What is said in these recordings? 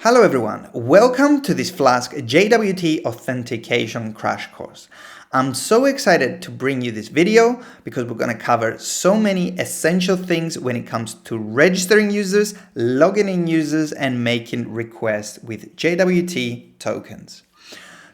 Hello everyone, welcome to this Flask JWT Authentication crash course. I'm so excited to bring you this video because we're going to cover so many essential things when it comes to registering users, logging in users, and making requests with JWT tokens.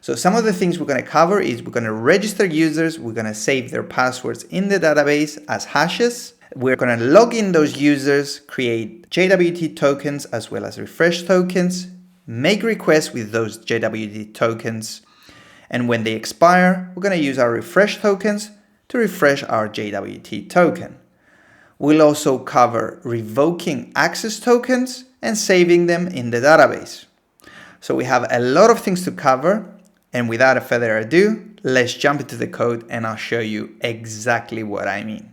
So some of the things we're going to cover is we're going to register users, we're going to save their passwords in the database as hashes. We're going to log in those users, create JWT tokens as well as refresh tokens, make requests with those JWT tokens, and when they expire, we're going to use our refresh tokens to refresh our JWT token. We'll also cover revoking access tokens and saving them in the database. So we have a lot of things to cover, and without further ado, let's jump into the code and I'll show you exactly what I mean.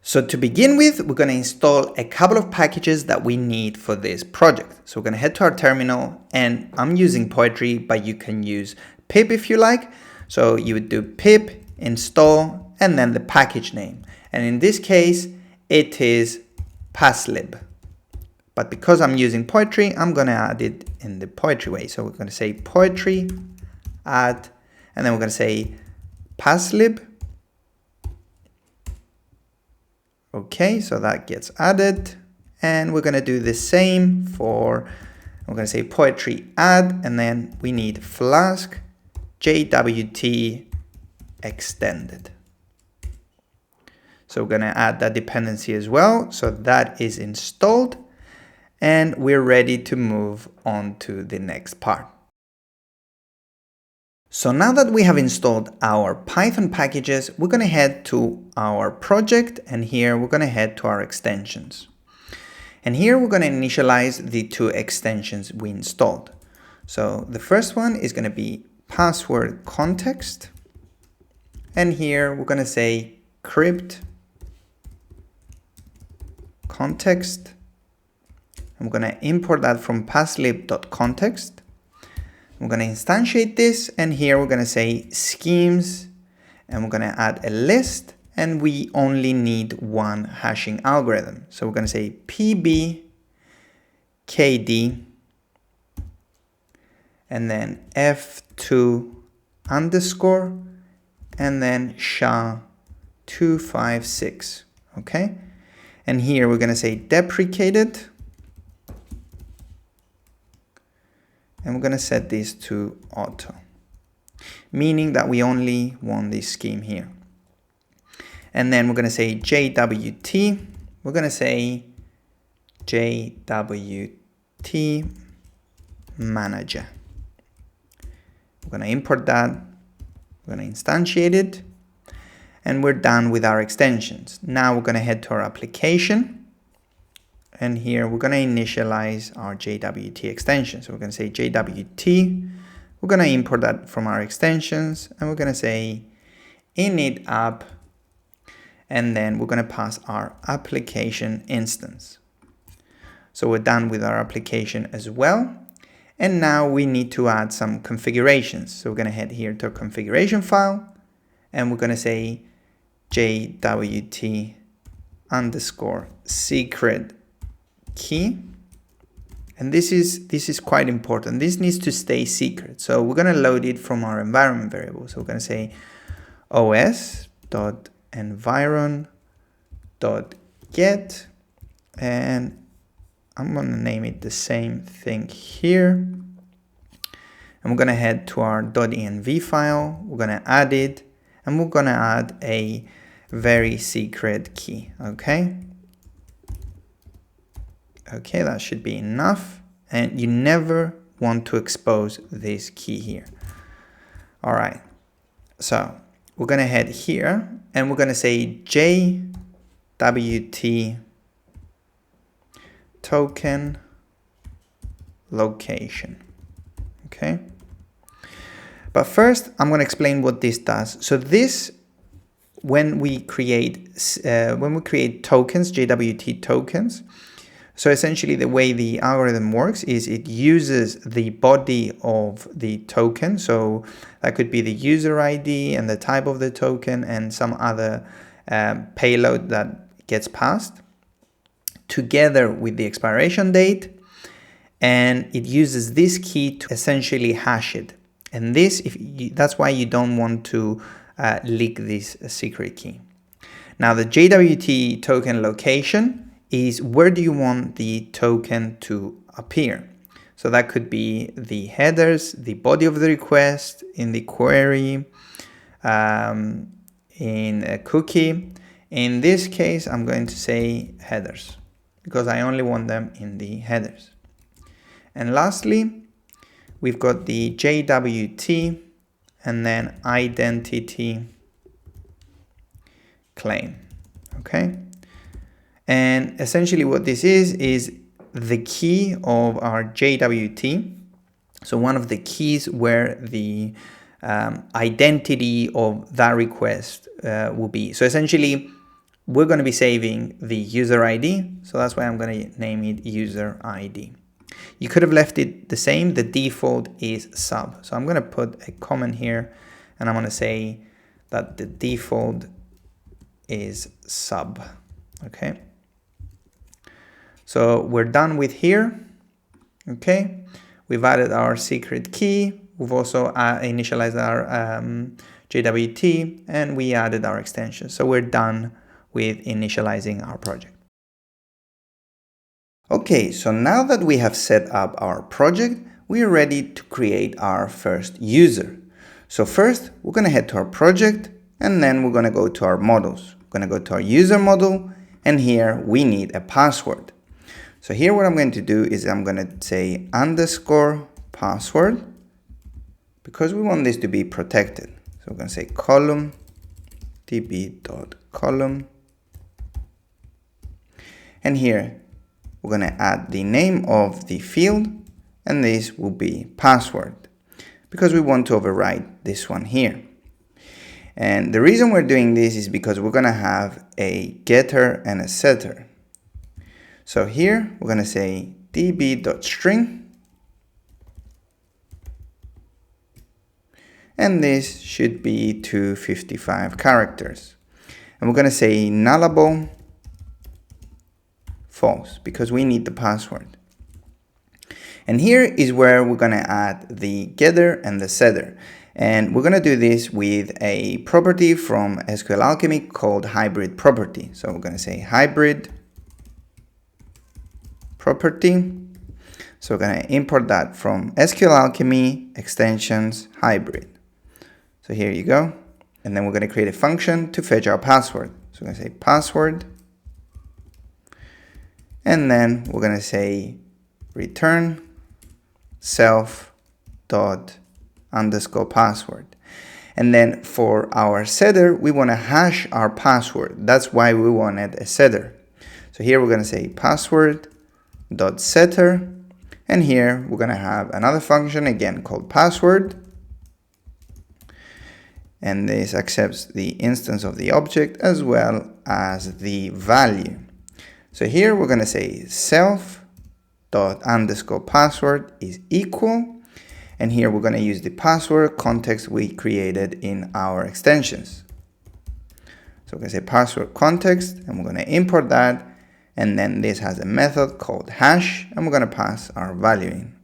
So to begin with, we're going to install a couple of packages that we need for this project. So we're going to head to our terminal, and I'm using Poetry, but you can use pip if you like. So you would do pip install and then the package name. And in this case, it is passlib. But because I'm using Poetry, I'm going to add it in the Poetry way. So we're going to say Poetry add, and then we're going to say passlib. Okay, so that gets added, and we're going to do the same for, we're going to say Poetry add, and then we need Flask JWT-extended. So we're going to add that dependency as well, so that is installed, and we're ready to move on to the next part. So now that we have installed our Python packages, we're going to head to our project, and here we're going to head to our extensions. And here we're going to initialize the two extensions we installed. So the first one is going to be password context. And here we're going to say crypt context. I'm going to import that from passlib.context. We're going to instantiate this, and here we're going to say schemes, and we're going to add a list, and we only need one hashing algorithm. So we're going to say pb_kd, and then f2 underscore, and then SHA-256, okay? And here we're going to say deprecated, and we're going to set this to auto, meaning that we only want this scheme here. And then we're going to say JWT, we're going to say JWT manager. We're going to import that, we're going to instantiate it, and we're done with our extensions. Now we're going to head to our application. And here we're going to initialize our JWT extension. So we're going to say JWT. We're going to import that from our extensions, and we're going to say init app, and then we're going to pass our application instance. So we're done with our application as well. And now we need to add some configurations. So we're going to head here to our configuration file, and we're going to say JWT underscore secret key, and this is quite important. This needs to stay secret, so we're going to load it from our environment variable. So we're going to say os.environ.get, and I'm going to name it the same thing here, and we're going to head to our .env file. We're going to add it, and we're going to add a very secret key. Okay, that should be enough, and you never want to expose this key here. All right, so we're going to head here, and we're going to say JWT token location. Okay, but first I'm going to explain what this does. So this, when we create tokens, JWT tokens, so essentially the way the algorithm works is it uses the body of the token. So that could be the user ID and the type of the token and some other payload that gets passed, together with the expiration date, and it uses this key to essentially hash it. And this, that's why you don't want to leak this secret key. Now the JWT token location is where do you want the token to appear. So that could be the headers, the body of the request, in the query, in a cookie. In this case, I'm going to say headers because I only want them in the headers. And lastly, we've got the JWT and then identity claim. Okay. And essentially what this is the key of our JWT. So one of the keys where the identity of that request will be. So essentially, we're going to be saving the user ID. So that's why I'm going to name it user ID. You could have left it the same. The default is sub. So I'm going to put a comment here and I'm going to say that the default is sub. Okay. So we're done with here. Okay. We've added our secret key. We've also initialized our JWT and we added our extension. So we're done with initializing our project. Okay, so now that we have set up our project, we are ready to create our first user. So first, we're going to head to our project and then we're going to go to our models. We're going to go to our user model and here we need a password. So here what I'm going to do is I'm going to say underscore password because we want this to be protected. So we're going to say column db.column and here we're going to add the name of the field and this will be password because we want to override this one here. And the reason we're doing this is because we're going to have a getter and a setter. So here we're going to say db.string and this should be 255 characters. And we're going to say nullable false because we need the password. And here is where we're going to add the getter and the setter. And we're going to do this with a property from SQL Alchemy called hybrid property. So we're going to say hybrid property. So we're going to import that from SQL Alchemy extensions hybrid. So here you go. And then we're going to create a function to fetch our password. So we're going to say password. And then we're going to say return self dot underscore password. And then for our setter, we want to hash our password. That's why we wanted a setter. So here we're going to say password dot setter. And here we're going to have another function again called password. And this accepts the instance of the object as well as the value. So here we're going to say self dot underscore password is equal. And here we're going to use the password context we created in our extensions. So we're going to say password context and we're going to import that. And then this has a method called hash and we're going to pass our value in.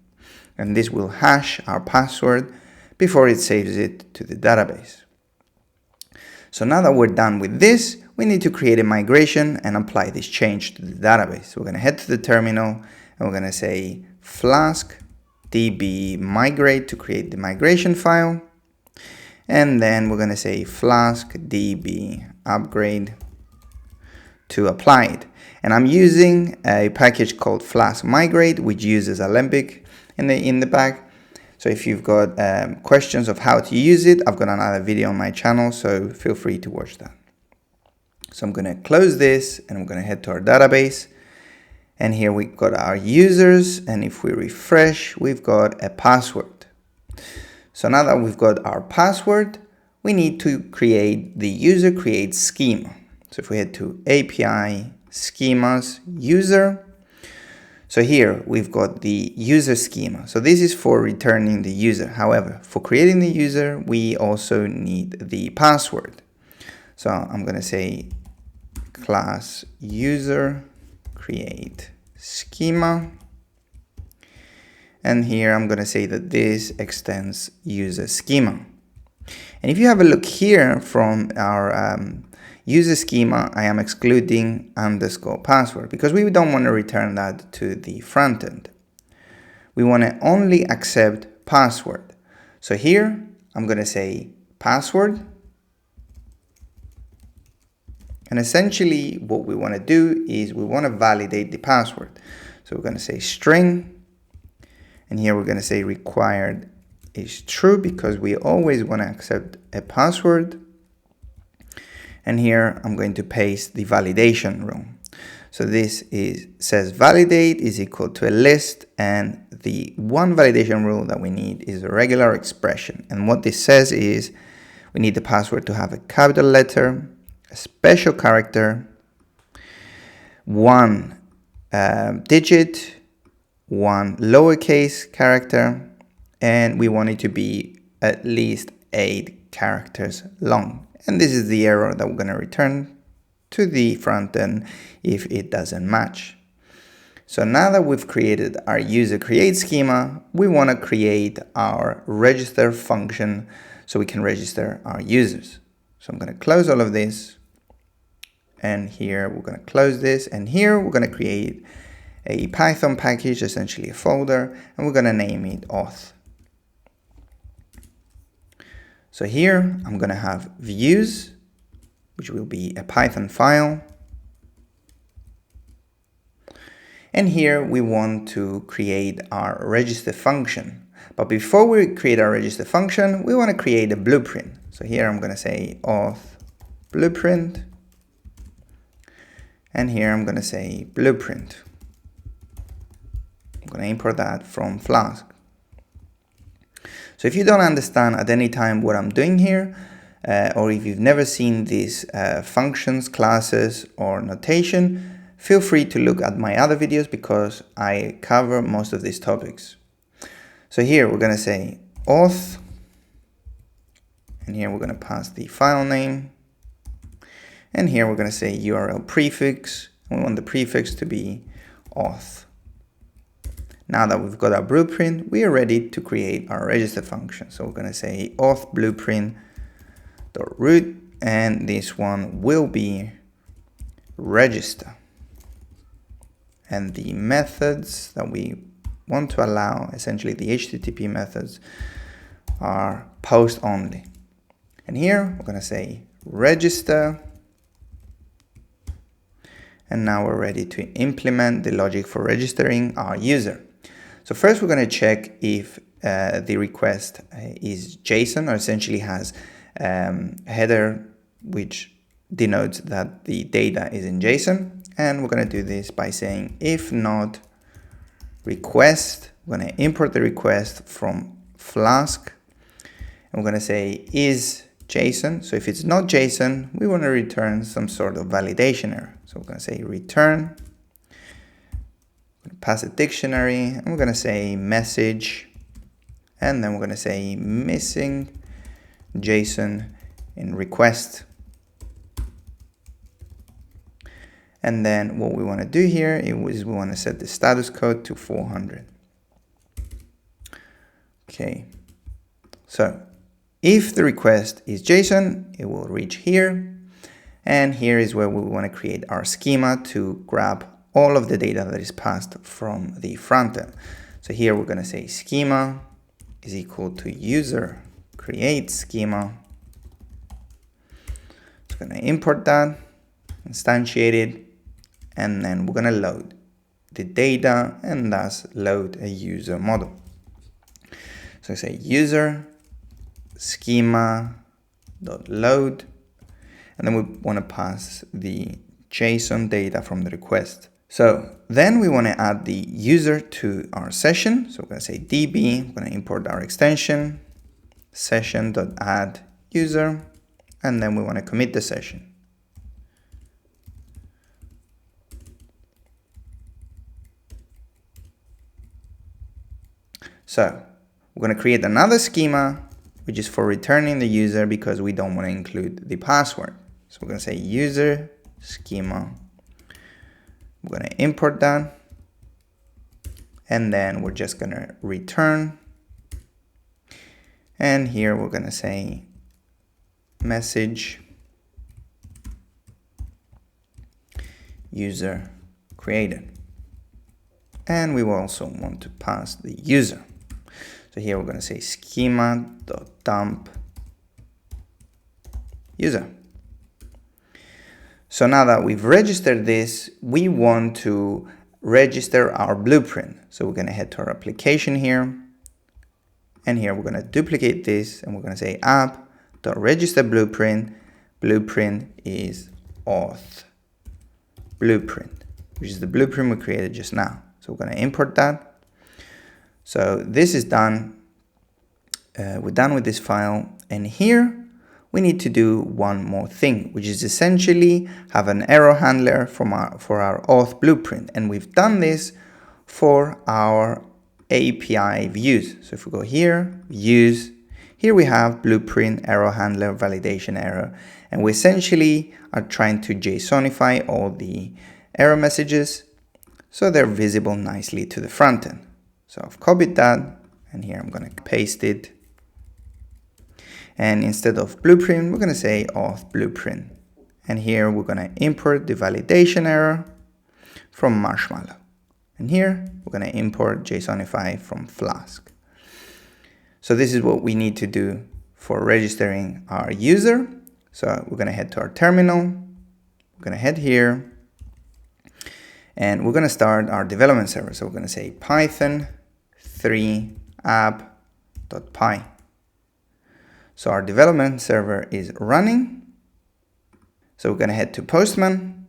And this will hash our password before it saves it to the database. So now that we're done with this, we need to create a migration and apply this change to the database. So we're going to head to the terminal and we're going to say flask db migrate to create the migration file. And then we're going to say flask db upgrade to apply it. And I'm using a package called flask migrate, which uses Alembic in the back. So if you've got questions of how to use it, I've got another video on my channel, so feel free to watch that. So I'm going to close this and I'm going to head to our database. And here we've got our users. And if we refresh, we've got a password. So now that we've got our password, we need to create the user create schema. So if we head to API schemas user, so here we've got the user schema. So this is for returning the user. However, for creating the user, we also need the password. So I'm going to say class user create schema. And here I'm going to say that this extends user schema. And if you have a look here from our user schema, I am excluding underscore password because we don't want to return that to the front end. We want to only accept password. So here I'm going to say password. And essentially what we want to do is we want to validate the password. So we're going to say string. And here we're going to say required is true because we always want to accept a password. And here I'm going to paste the validation rule. So this says validate is equal to a list, and the one validation rule that we need is a regular expression. And what this says is we need the password to have a capital letter, a special character, one digit, one lowercase character, and we want it to be at least 8 characters long. And this is the error that we're going to return to the front end if it doesn't match. So now that we've created our user create schema, we want to create our register function so we can register our users. So I'm going to close all of this, and here we're going to close this, and here we're going to create a Python package, essentially a folder, and we're going to name it auth. So here I'm going to have views, which will be a Python file. And here we want to create our register function. But before we create our register function, we want to create a blueprint. So here I'm going to say auth blueprint. And here I'm going to say blueprint. I'm going to import that from Flask. So if you don't understand at any time what I'm doing here, or if you've never seen these functions, classes, or notation, feel free to look at my other videos because I cover most of these topics. So here we're going to say auth, and here we're going to pass the file name, and here we're going to say URL prefix. We want the prefix to be auth. Now that we've got our blueprint, we are ready to create our register function. So we're going to say auth blueprint.root, and this one will be register. And the methods that we want to allow, essentially the HTTP methods, are post only. And here we're going to say register. And now we're ready to implement the logic for registering our user. So first we're going to check if the request is JSON, or essentially has a header which denotes that the data is in JSON. And we're going to do this by saying if not request. We're going to import the request from Flask. And we're going to say is JSON. So if it's not JSON, we want to return some sort of validation error. So we're going to say return. Pass a dictionary, and we're going to say message, and then we're going to say missing JSON in request. And then what we want to do here is we want to set the status code to 400. Okay, so if the request is JSON, it will reach here, and here is where we want to create our schema to grab all of the data that is passed from the front end. So here we're going to say schema is equal to user create schema. So we're going to import that, instantiate it, and then we're going to load the data and thus load a user model. So I say user schema.load, and then we want to pass the JSON data from the request. So then we want to add the user to our session. So we're going to say db, we're going to import our extension, session.add user, and then we want to commit the session. So we're going to create another schema, which is for returning the user because we don't want to include the password. So we're going to say user schema. We're going to import that, and then we're just going to return. And here we're going to say message user created. And we will also want to pass the user. So here we're going to say schema.dump user. So now that we've registered this, we want to register our blueprint. So we're going to head to our application here. And here we're going to duplicate this and we're going to say app.register blueprint. Blueprint is auth blueprint, which is the blueprint we created just now. So we're going to import that. So this is done. We're done with this file. And here we need to do one more thing, which is essentially have an error handler for our auth blueprint. And we've done this for our API views. So if we go here, views, here we have blueprint, error handler, validation error. And we essentially are trying to JSONify all the error messages so they're visible nicely to the front end. So I've copied that, and here I'm going to paste it. And instead of blueprint, we're going to say auth blueprint. And here we're going to import the validation error from Marshmallow. And here we're going to import JSONify from Flask. So this is what we need to do for registering our user. So we're going to head to our terminal. We're going to head here. And we're going to start our development server. So we're going to say Python 3 app.py. So our development server is running. So we're going to head to Postman.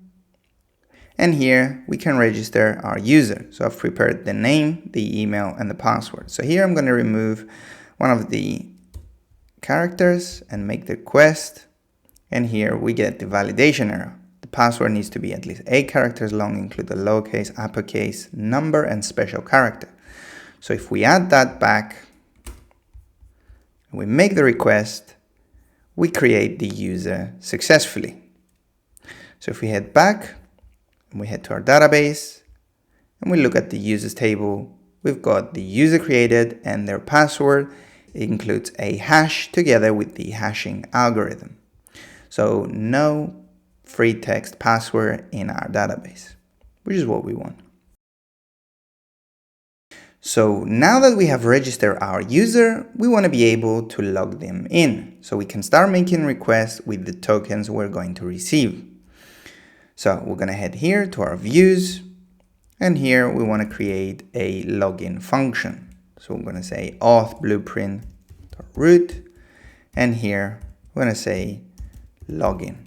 And here we can register our user. So I've prepared the name, the email, and the password. So here I'm going to remove one of the characters and make the request. And here we get the validation error. The password needs to be at least 8 characters long, include the lowercase, uppercase, number, and special character. So if we add that back, we make the request, we create the user successfully. So if we head back, and we head to our database, and we look at the users table, we've got the user created and their password. It includes a hash together with the hashing algorithm. So no free text password in our database, which is what we want. So now that we have registered our user, we want to be able to log them in. So we can start making requests with the tokens we're going to receive. So we're going to head here to our views, and here we want to create a login function. So we're going to say auth blueprint.root, and here we're going to say login.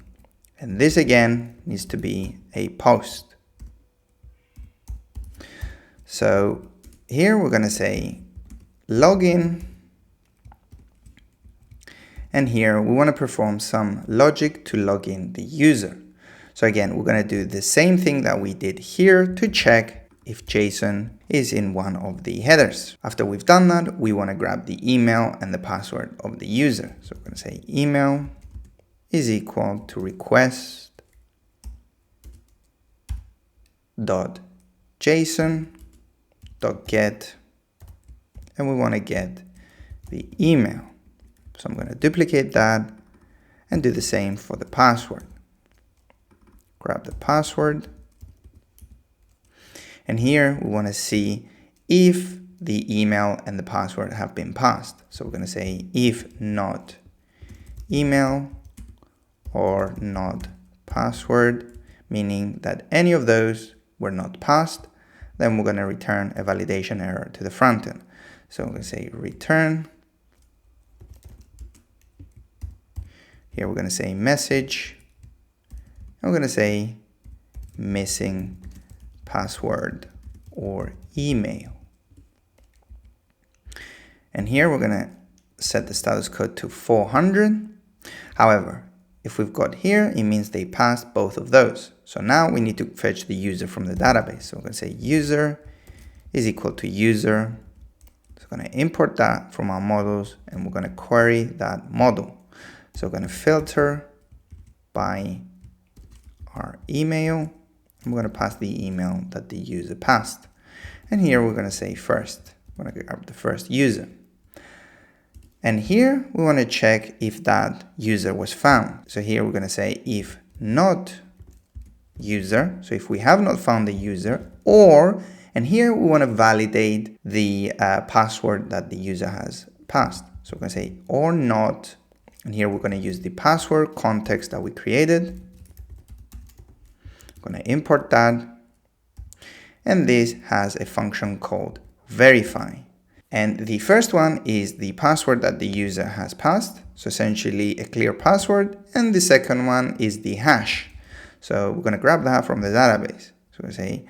And this again needs to be a post. So here we're going to say login, and here we want to perform some logic to log in the user. So again, we're going to do the same thing that we did here to check if JSON is in one of the headers. After we've done that, we want to grab the email and the password of the user. So we're going to say email is equal to request dot JSON dot get, and we want to get the email. So I'm going to duplicate that and do the same for the password. Grab the password, and here we want to see if the email and the password have been passed. So we're going to say if not email or not password, meaning that any of those were not passed, then we're going to return a validation error to the front end. So we're going to say return. Here we're going to say message. And we're going to say missing password or email. And here we're going to set the status code to 400. However, if we've got here, it means they passed both of those. So now we need to fetch the user from the database. So we're going to say user is equal to user. So we're going to import that from our models, and we're going to query that model. So we're going to filter by our email. I'm going to pass the email that the user passed. And here we're going to say first. We're going to grab the first user. And here we want to check if that user was found. So here we're going to say if not user. So if we have not found the user, or, and here we want to validate the password that the user has passed. So we're going to say or not, and here we're going to use the password context that we created. I'm going to import that, and this has a function called verify. And the first one is the password that the user has passed, so essentially a clear password, and the second one is the hash. So we're going to grab that from the database. So we say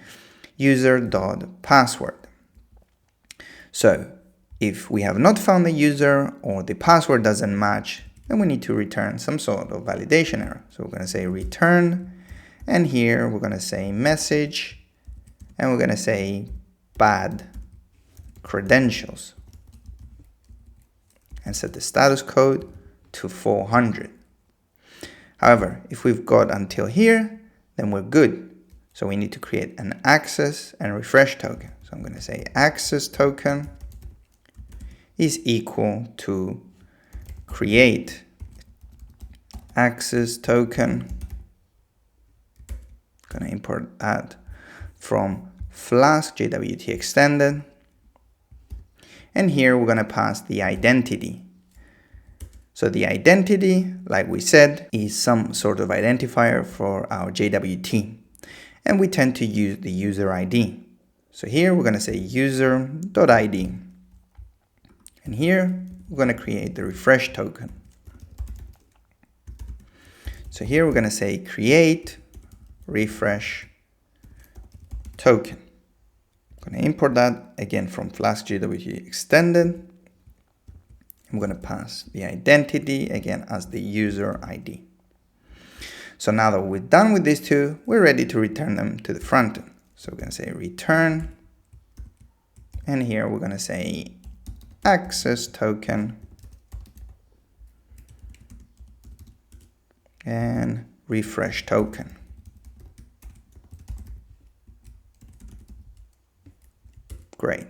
user.password. So if we have not found the user or the password doesn't match, then we need to return some sort of validation error. So we're going to say return, and here we're going to say message, and we're going to say bad credentials, and set the status code to 400. However, if we've got until here, then we're good. So we need to create an access and refresh token. So I'm going to say access token is equal to create access token. I'm going to import that from Flask JWT-extended. And here we're going to pass the identity. So the identity, like we said, is some sort of identifier for our JWT. And we tend to use the user ID. So here we're going to say user.id. And here we're going to create the refresh token. So here we're going to say create refresh token. I'm going to import that again from Flask JWT-extended. I'm going to pass the identity again as the user ID. So now that we're done with these two, we're ready to return them to the front end. So we're going to say return, and here we're going to say access token and refresh token. Great.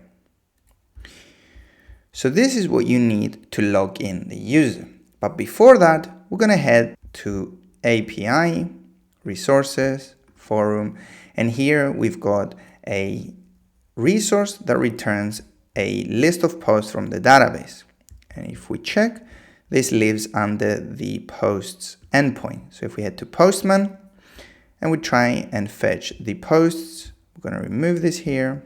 So this is what you need to log in the user. But before that, we're going to head to API, resources, forum, and here we've got a resource that returns a list of posts from the database. And if we check, this lives under the posts endpoint. So if we head to Postman and we try and fetch the posts, we're going to remove this here.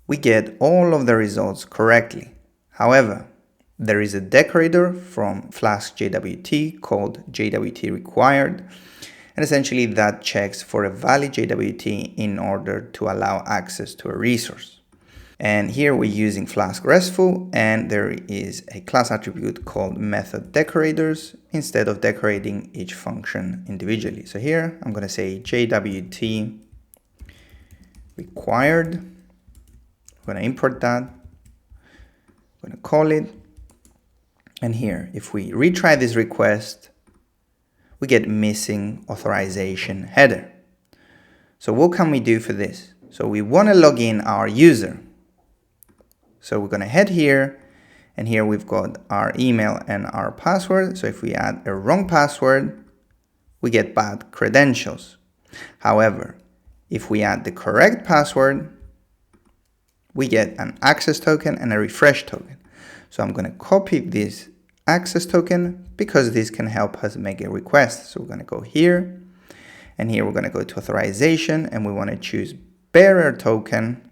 We get all of the results correctly. However, there is a decorator from Flask JWT called JWT required, and essentially that checks for a valid JWT in order to allow access to a resource. And here we're using Flask RESTful, and there is a class attribute called method decorators instead of decorating each function individually. So here I'm going to say JWT required. I'm going to import that. I'm going to call it. And here, if we retry this request, we get missing authorization header. So what can we do for this? So we want to log in our user. So we're going to head here, and here we've got our email and our password. So if we add a wrong password, we get bad credentials. However, if we add the correct password, we get an access token and a refresh token. So I'm going to copy this access token because this can help us make a request. So we're going to go here, and here we're going to go to authorization, and we want to choose bearer token,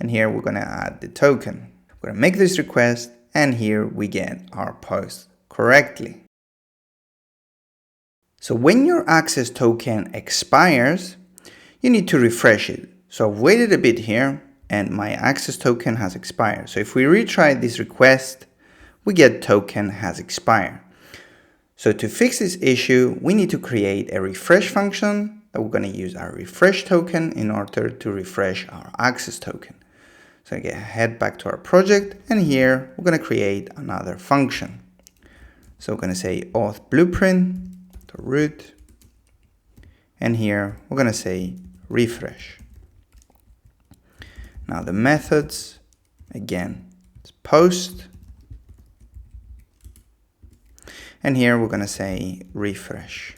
and here we're going to add the token. We're going to make this request, and here we get our post correctly. So when your access token expires, you need to refresh it. So I've waited a bit here, and my access token has expired. So if we retry this request, we get token has expired. So to fix this issue, we need to create a refresh function that we're going to use our refresh token in order to refresh our access token. So again, head back to our project, and here we're going to create another function. So we're going to say auth blueprint to root, and here we're going to say refresh. Now the methods, again, it's post. And here we're going to say refresh.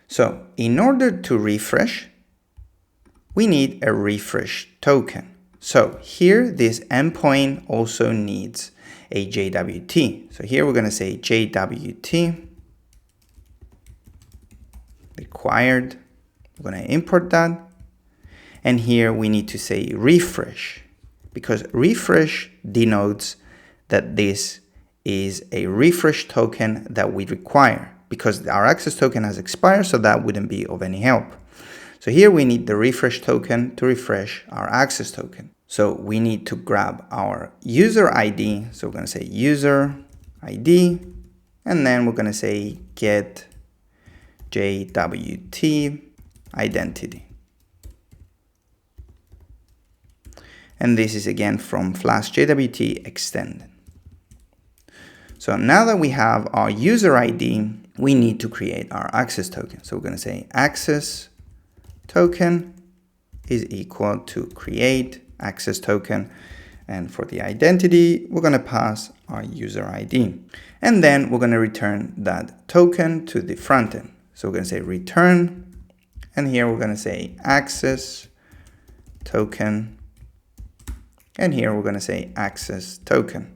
So in order to refresh, we need a refresh token. So here this endpoint also needs a JWT. So here we're going to say JWT required. We're going to import that. And here we need to say refresh, because refresh denotes that this is a refresh token that we require, because our access token has expired, so that wouldn't be of any help. So here we need the refresh token to refresh our access token. So we need to grab our user ID. So we're going to say user ID, and then we're going to say get JWT identity. And this is again from Flask JWT-extended. So now that we have our user ID, we need to create our access token. So we're going to say access token is equal to create access token. And for the identity, we're going to pass our user ID. And then we're going to return that token to the front end. So we're going to say return. And here we're going to say access token. And here we're going to say access token.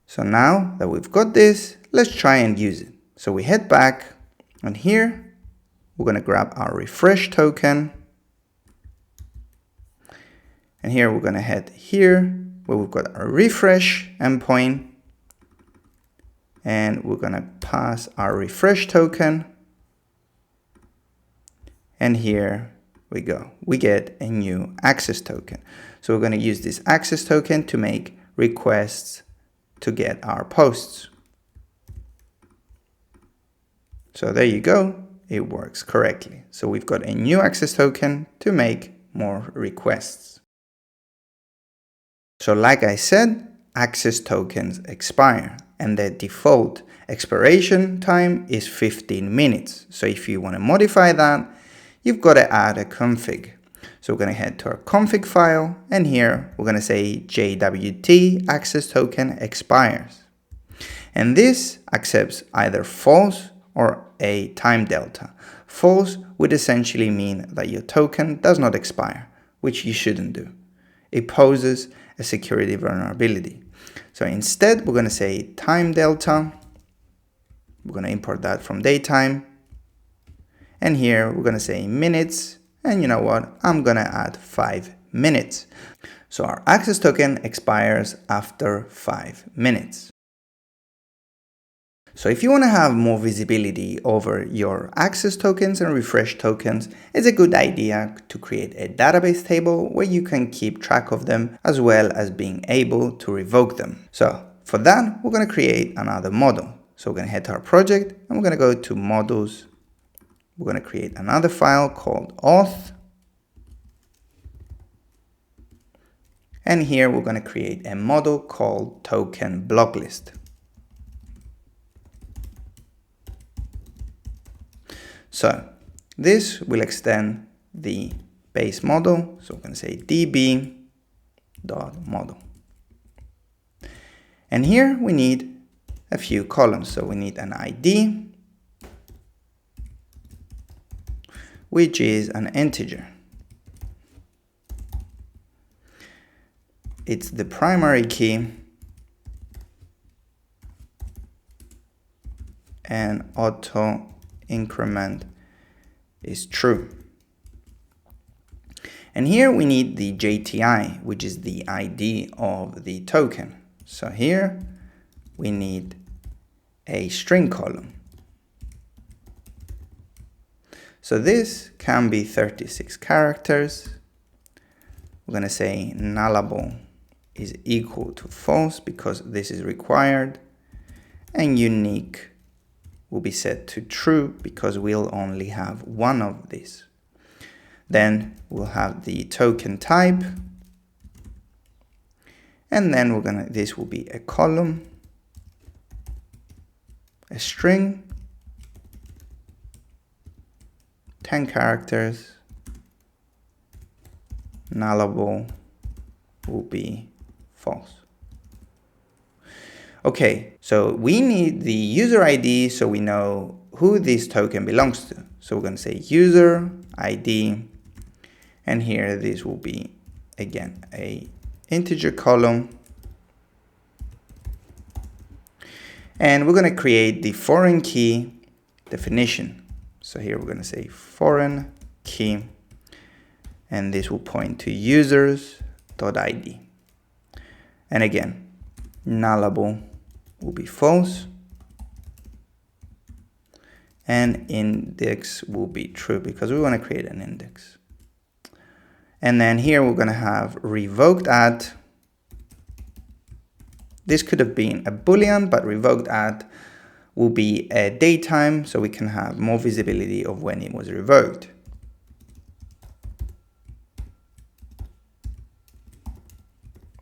So now that we've got this, let's try and use it. So we head back, and here we're going to grab our refresh token. And here we're going to head here where we've got our refresh endpoint. And we're going to pass our refresh token. And here we go. We get a new access token. So we're going to use this access token to make requests to get our posts. So there you go. It works correctly. So we've got a new access token to make more requests. So like I said, access tokens expire, and the default expiration time is 15 minutes. So if you want to modify that, you've got to add a config. So we're going to head to our config file, and here we're going to say JWT access token expires. And this accepts either false or a time delta. False would essentially mean that your token does not expire, which you shouldn't do. It poses a security vulnerability. So instead, we're going to say time delta. We're going to import that from datetime. And here we're going to say minutes. And you know what? I'm going to add 5 minutes. So our access token expires after 5 minutes. So if you want to have more visibility over your access tokens and refresh tokens, it's a good idea to create a database table where you can keep track of them, as well as being able to revoke them. So for that, we're going to create another model. So we're going to head to our project, and we're going to go to models. We're going to create another file called auth. And here we're going to create a model called token block list. So this will extend the base model. So we're going to say db.model. And here we need a few columns. So we need an ID, which is an integer. It's the primary key, and auto increment is true. And here we need the JTI, which is the ID of the token. So here we need a string column. So this can be 36 characters. We're going to say nullable is equal to false because this is required, and unique will be set to true because we'll only have one of these. Then we'll have the token type, and then this will be a column, a string, 10 characters, nullable will be false. Okay, so we need the user ID so we know who this token belongs to. So we're going to say user ID, and here this will be again a integer column, and we're going to create the foreign key definition. So here we're going to say foreign key, and this will point to users.id, and again nullable will be false, and index will be true because we want to create an index. And then here we're going to have revoked at. This could have been a boolean, but revoked at will be a datetime, so we can have more visibility of when it was revoked.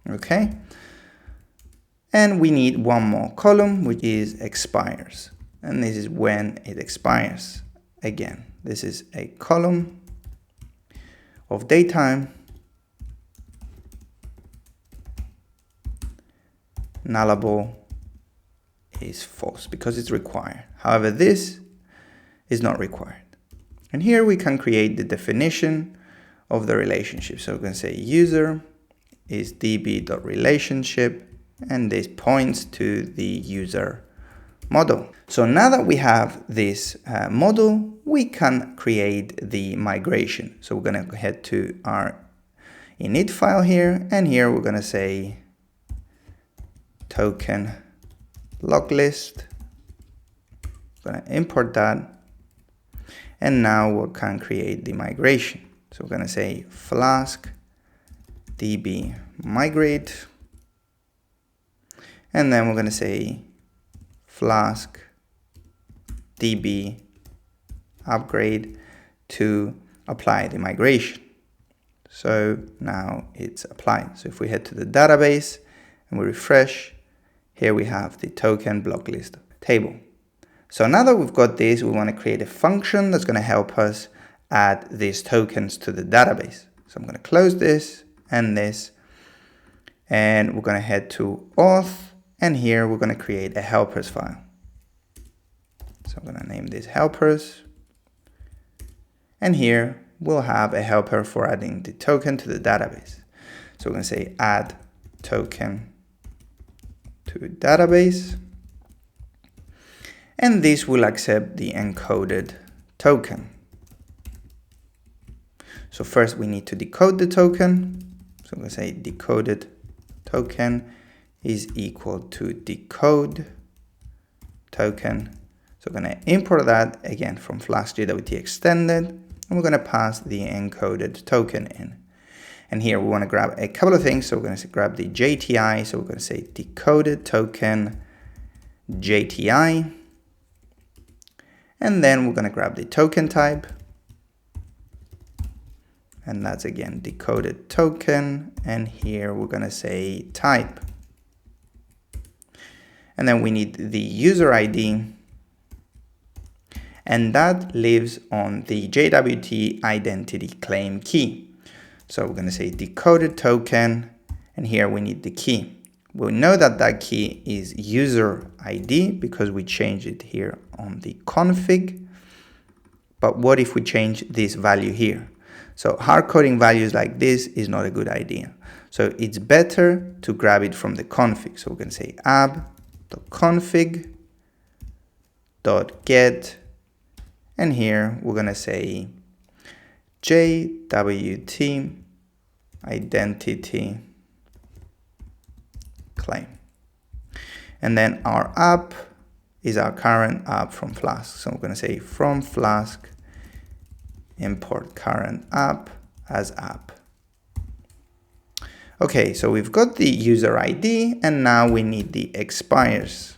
Okay. And we need one more column, which is expires. And this is when it expires. Again, this is a column of datetime, nullable is false because it's required. However, this is not required. And here we can create the definition of the relationship. So we're going to say user is db.relationship, and this points to the user model. So now that we have this model, we can create the migration. So we're going to head to our init file here, and here we're going to say token log list. I'm going to import that, and now we can create the migration. So we're going to say flask db migrate, and then we're going to say flask db upgrade to apply the migration. So now it's applied. So if we head to the database and we refresh, here we have the token block list table. So now that we've got this, we want to create a function that's going to help us add these tokens to the database. So I'm going to close this and this, and we're going to head to auth. And here we're going to create a helpers file. So I'm going to name this helpers. And here we'll have a helper for adding the token to the database. So we're going to say add token to database. And this will accept the encoded token. So first we need to decode the token. So I'm going to say decoded token is equal to decode token. So we're going to import that again from flask-jwt-extended, and we're going to pass the encoded token in. And here we want to grab a couple of things. So we're going to grab the JTI. So we're going to say decoded token JTI. And then we're going to grab the token type. And that's again decoded token. And here we're going to say type. And then we need the user ID, and that lives on the JWT identity claim key. So we're going to say decoded token, and here we need the key. We know that that key is user ID because we changed it here on the config. But what if we change this value here? So hard coding values like this is not a good idea. So it's better to grab it from the config. So we're going to say app.config.get, and here we're going to say JWT identity claim. And then our app is our current app from Flask. So we're going to say from Flask import current app as app. Okay, so we've got the user ID, and now we need the expires.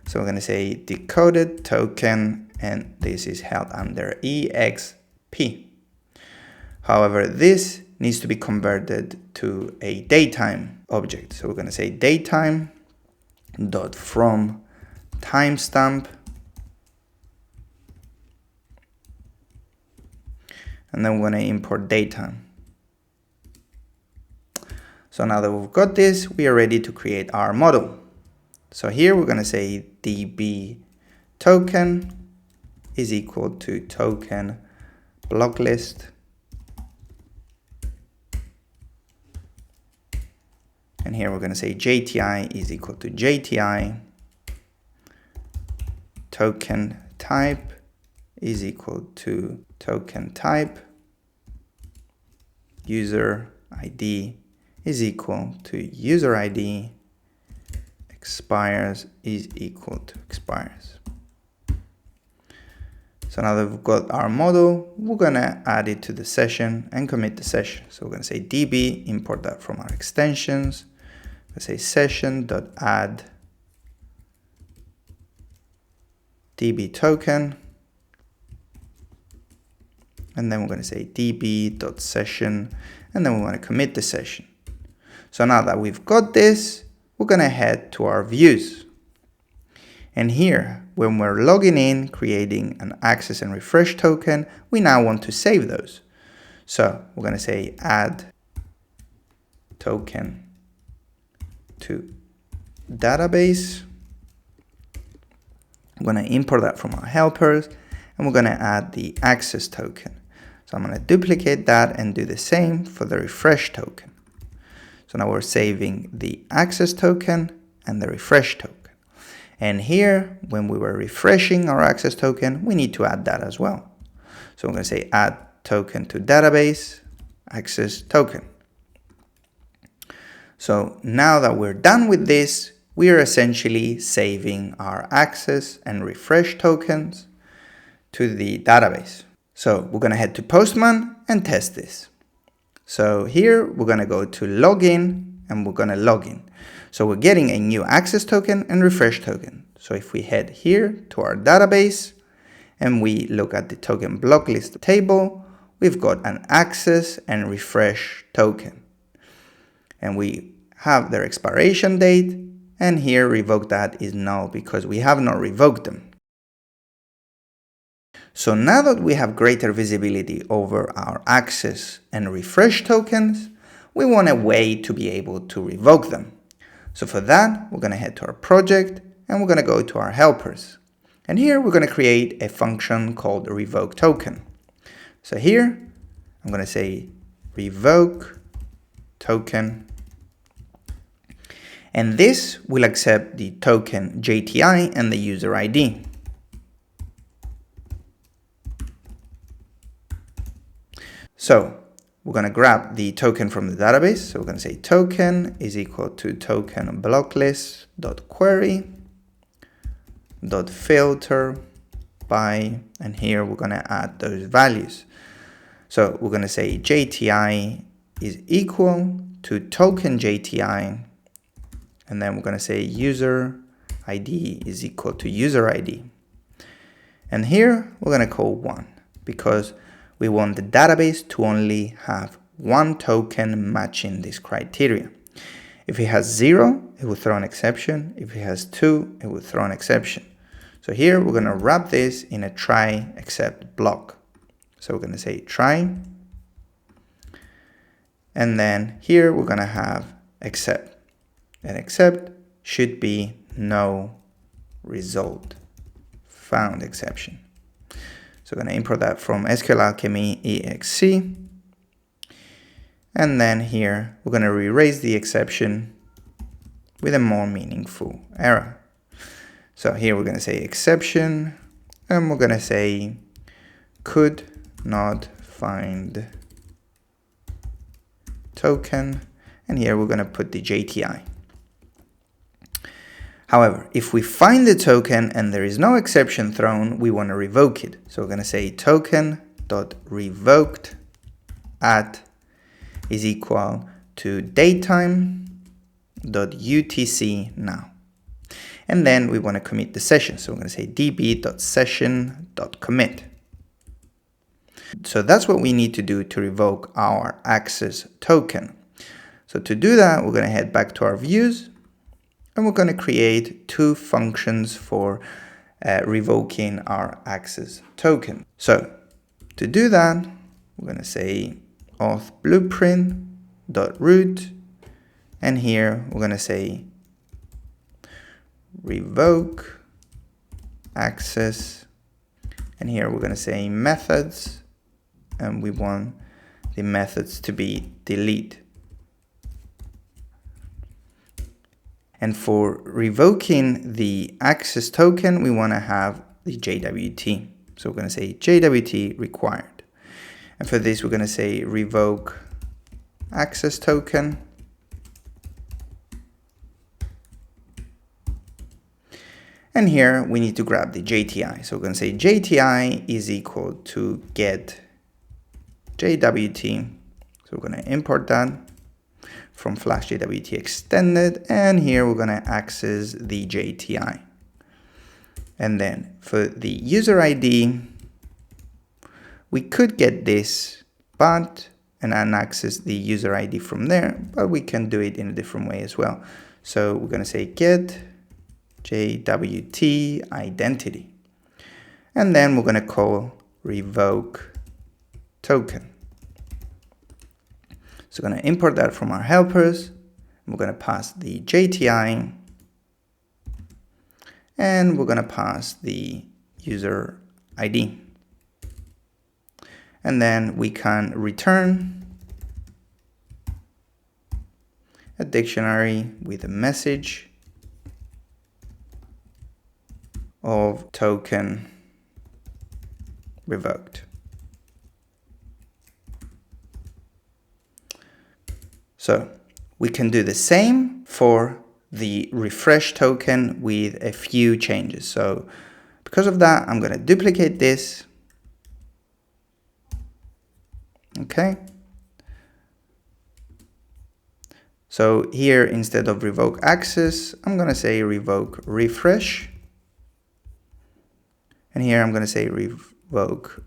So we're going to say decoded token, and this is held under EXP. However, this needs to be converted to a datetime object. So we're going to say datetime.from timestamp, and then we're going to import datetime. So now that we've got this, we are ready to create our model. So here we're going to say db token is equal to token block list, and here we're going to say JTI is equal to JTI, token type is equal to token type, user ID is equal to user ID, expires is equal to expires. So now that we've got our model, we're going to add it to the session and commit the session. So we're going to say db, import that from our extensions. We'll say session.add db token. And then we're going to say db.session, and then we want to commit the session. So now that we've got this, we're going to head to our views. And here, when we're logging in, creating an access and refresh token, we now want to save those. So we're going to say add token to database. I'm going to import that from our helpers, and we're going to add the access token. So I'm going to duplicate that and do the same for the refresh token. So now we're saving the access token and the refresh token. And here, when we were refreshing our access token, we need to add that as well. So I'm going to say add token to database, access token. So now that we're done with this, we are essentially saving our access and refresh tokens to the database. So we're going to head to Postman and test this. So here we're going to go to login and we're going to log in. So we're getting a new access token and refresh token. So if we head here to our database and we look at the token block list table, we've got an access and refresh token. And we have their expiration date, and here revoke that is null because we have not revoked them. So now that we have greater visibility over our access and refresh tokens, we want a way to be able to revoke them. So for that, we're going to head to our project and we're going to go to our helpers. And here we're going to create a function called revoke token. So here I'm going to say revoke token. And this will accept the token JTI and the user ID. So we're going to grab the token from the database. So we're going to say token is equal to token block list dot query dot filter by, and here we're going to add those values. So we're going to say JTI is equal to token JTI, and then we're going to say user ID is equal to user ID. And here we're going to call 1 because we want the database to only have one token matching this criteria. If it has 0, it will throw an exception. If it has 2, it will throw an exception. So here we're going to wrap this in a try except block. So we're going to say try. And then here we're going to have except. And except should be no result found exception. So we're going to import that from SQL Alchemy exe. And then here we're going to re-raise the exception with a more meaningful error. So here we're going to say exception, and we're going to say could not find token, and here we're going to put the JTI. However, if we find the token and there is no exception thrown, we want to revoke it. So we're going to say token.revoked at is equal to datetime.utc now. And then we want to commit the session. So we're going to say db.session.commit. So that's what we need to do to revoke our access token. So to do that, we're going to head back to our views. And we're going to create two functions for revoking our access token. So to do that, we're going to say auth blueprint.root, and here we're going to say revoke access, and here we're going to say methods, and we want the methods to be delete. And for revoking the access token, we want to have the JWT. So we're going to say JWT required. And for this, we're going to say revoke access token. And here we need to grab the JTI. So we're going to say JTI is equal to get JWT. So we're going to import that from flask-jwt-extended, and here we're going to access the JTI. And then for the user ID, we could get this, and access the user ID from there, but we can do it in a different way as well. So we're going to say get JWT identity, and then we're going to call revoke token. So we're going to import that from our helpers. We're going to pass the JTI, and we're going to pass the user ID. And then we can return a dictionary with a message of token revoked. So we can do the same for the refresh token with a few changes. So because of that, I'm going to duplicate this. Okay. So here, instead of revoke access, I'm going to say revoke refresh. And here I'm going to say revoke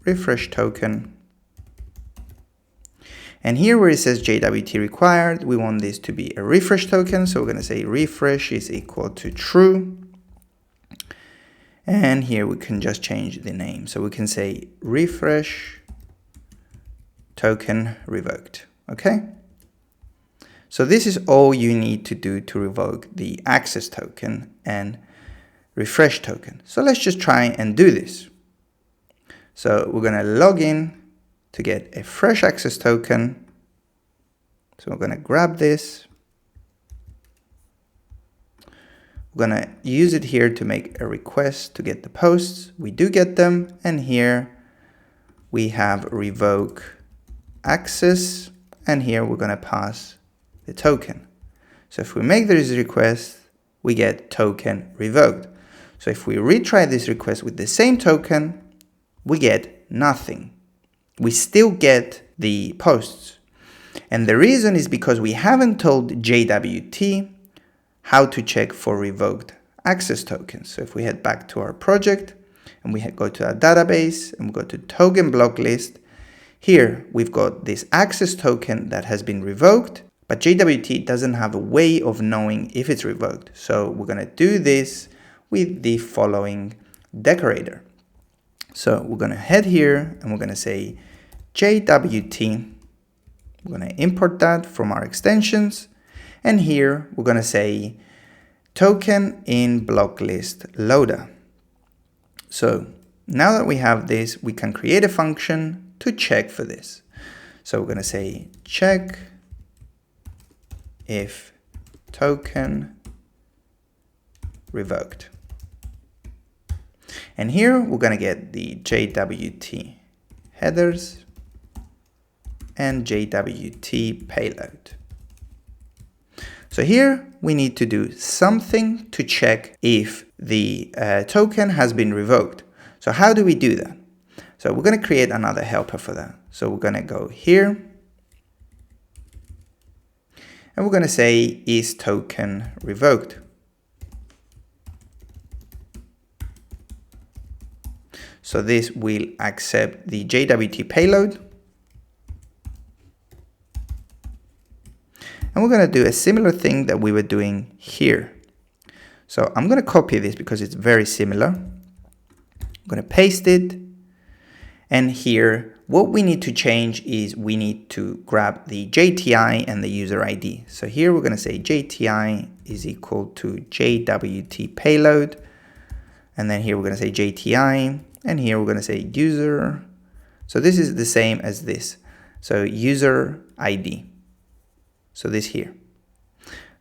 refresh token. And here where it says JWT required, we want this to be a refresh token. So we're going to say refresh is equal to true. And here we can just change the name. So we can say refresh token revoked. Okay. So this is all you need to do to revoke the access token and refresh token. So let's just try and do this. So we're going to log in to get a fresh access token. So we're going to grab this. We're going to use it here to make a request to get the posts. We do get them. And here we have revoke access. And here we're going to pass the token. So if we make this request, we get token revoked. So if we retry this request with the same token, we get nothing. We still get the posts. And the reason is because we haven't told JWT how to check for revoked access tokens. So if we head back to our project and we go to our database and we go to token block list, here we've got this access token that has been revoked, but JWT doesn't have a way of knowing if it's revoked. So we're going to do this with the following decorator. So we're going to head here and we're going to say JWT. We're going to import that from our extensions. And here we're going to say token in block list loader. So now that we have this, we can create a function to check for this. So we're going to say check if token revoked. And here we're going to get the JWT headers and JWT payload. So here we need to do something to check if the token has been revoked. So how do we do that? So we're going to create another helper for that. So we're going to go here and we're going to say is token revoked. So this will accept the JWT payload. And we're going to do a similar thing that we were doing here. So I'm going to copy this because it's very similar. I'm going to paste it. And here, what we need to change is we need to grab the JTI and the user ID. So here we're going to say JTI is equal to JWT payload. And then here we're going to say JTI. And here we're going to say user. So this is the same as this. So user ID. So this here.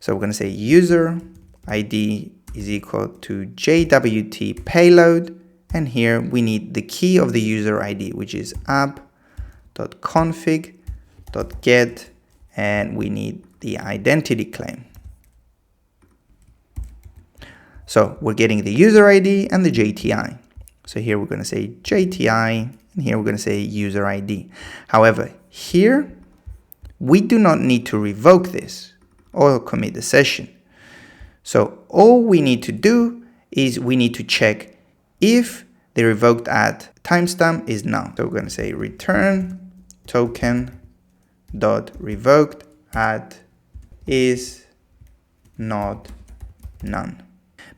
So we're going to say user ID is equal to JWT payload. And here we need the key of the user ID, which is app.config.get, and we need the identity claim. So we're getting the user ID and the JTI. So here we're going to say JTI, and here we're going to say user ID. However, here we do not need to revoke this or commit the session. So all we need to do is we need to check if the revoked at timestamp is null. So we're going to say return token dot revoked at is not none.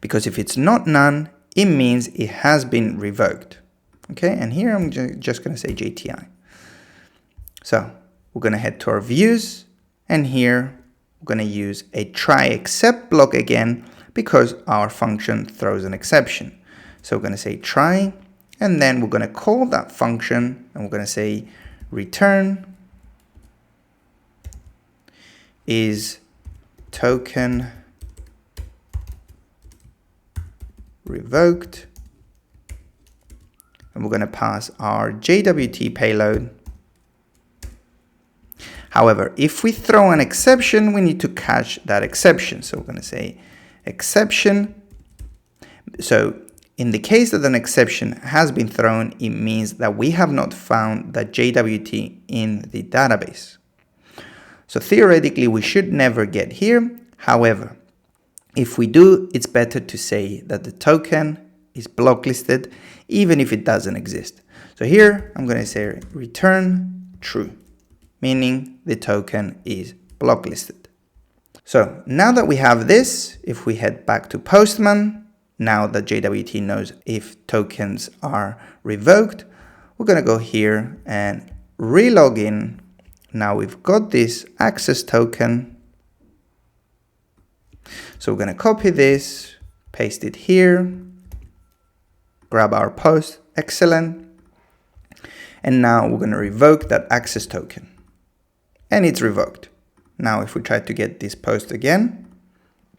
Because if it's not none, it means it has been revoked. Okay, and here I'm just going to say JTI. So we're going to head to our views, and here we're going to use a try except block again because our function throws an exception. So we're going to say try, and then we're going to call that function, and we're going to say return is token revoked, and we're going to pass our JWT payload. However, if we throw an exception, we need to catch that exception. So we're going to say exception. So in the case that an exception has been thrown, it means that we have not found that JWT in the database. So theoretically, we should never get here. However, if we do, it's better to say that the token is blocklisted, even if it doesn't exist. So here, I'm going to say return true, meaning the token is blocklisted. So now that we have this, if we head back to Postman, now that JWT knows if tokens are revoked, we're going to go here and relog in. Now we've got this access token. So we're going to copy this, paste it here, grab our post, excellent. And now we're going to revoke that access token. And it's revoked. Now if we try to get this post again,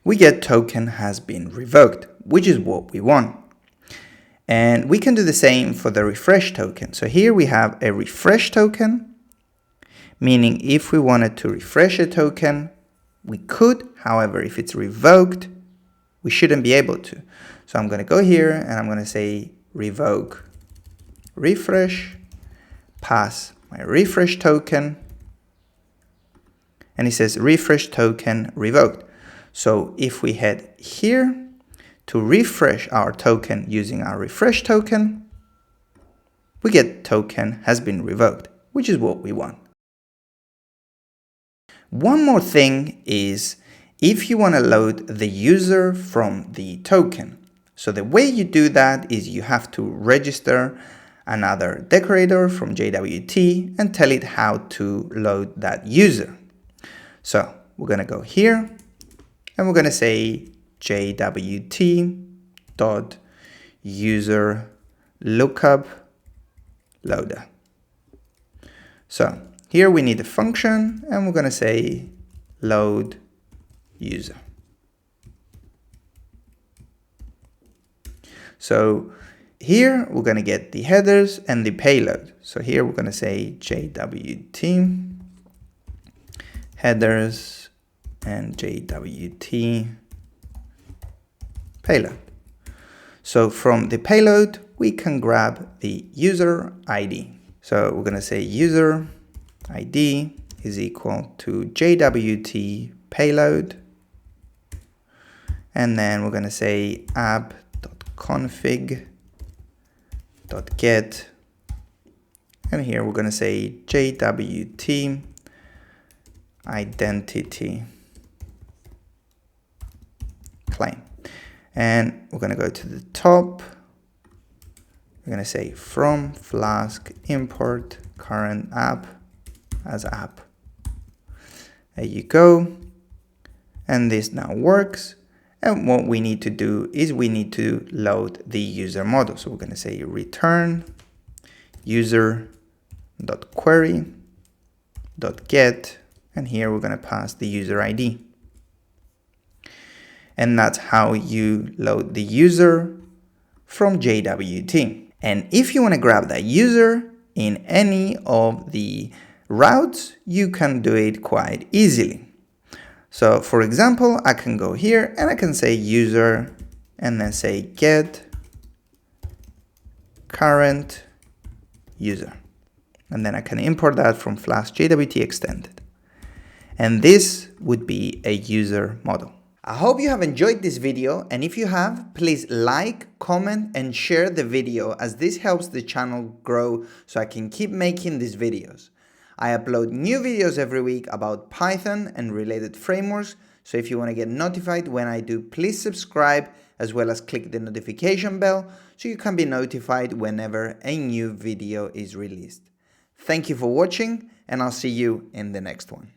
we get token has been revoked, which is what we want. And we can do the same for the refresh token. So here we have a refresh token, meaning if we wanted to refresh a token, we could. However, if it's revoked, we shouldn't be able to. So I'm going to go here and I'm going to say revoke refresh, pass my refresh token, and it says refresh token revoked. So if we head here to refresh our token using our refresh token, we get token has been revoked, which is what we want. One more thing is if you want to load the user from the token. So the way you do that is you have to register another decorator from JWT and tell it how to load that user. So we're going to go here and we're going to say JWT.user lookup loader. So here we need a function and we're going to say load user. So here we're going to get the headers and the payload. So here we're going to say JWT headers and JWT payload. So from the payload, we can grab the user ID. So we're going to say user ID is equal to JWT payload. And then we're going to say app.config.get. And here we're going to say JWT identity claim. And we're going to go to the top. We're going to say from Flask import current app as app. There you go. And this now works. And what we need to do is we need to load the user model. So we're going to say return user.query.get, and here we're going to pass the user ID. And that's how you load the user from JWT. And if you want to grab that user in any of the routes, you can do it quite easily. So for example, I can go here and I can say user and then say get current user. And then I can import that from flask-jwt-extended. And this would be a user model. I hope you have enjoyed this video, and if you have, please like, comment and share the video, as this helps the channel grow so I can keep making these videos. I upload new videos every week about Python and related frameworks, so if you want to get notified when I do, please subscribe as well as click the notification bell so you can be notified whenever a new video is released. Thank you for watching, and I'll see you in the next one.